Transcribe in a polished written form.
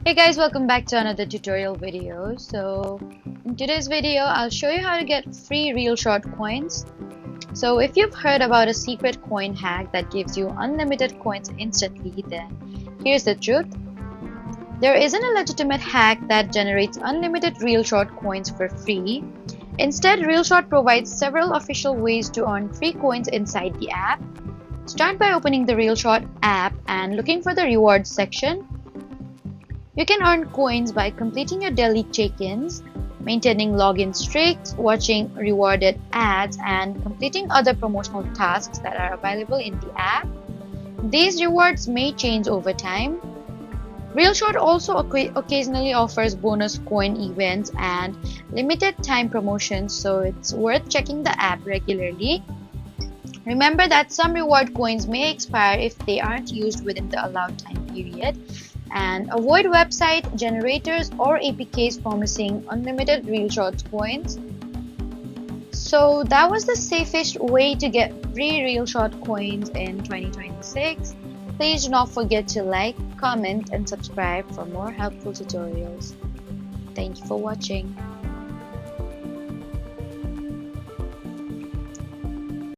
Hey guys, welcome back to another tutorial video. So in today's video, I'll show you how to get free ReelShort coins. So if you've heard about a secret coin hack that gives you unlimited coins instantly, then here's the truth. There isn't a legitimate hack that generates unlimited ReelShort coins for free. Instead, ReelShort provides several official ways to earn free coins inside the app. Start by opening the ReelShort app and looking for the rewards section. You can earn coins by completing your daily check-ins, maintaining login streaks, watching rewarded ads, and completing other promotional tasks that are available in the app. These rewards may change over time. ReelShort also occasionally offers bonus coin events and limited time promotions, so it's worth checking the app regularly. Remember that some reward coins may expire if they aren't used within the allowed time period. And avoid website generators or APKs promising unlimited ReelShort coins. So that was the safest way to get free ReelShort coins in 2026. Please do not forget to like, comment, and subscribe for more helpful tutorials. Thank you for watching.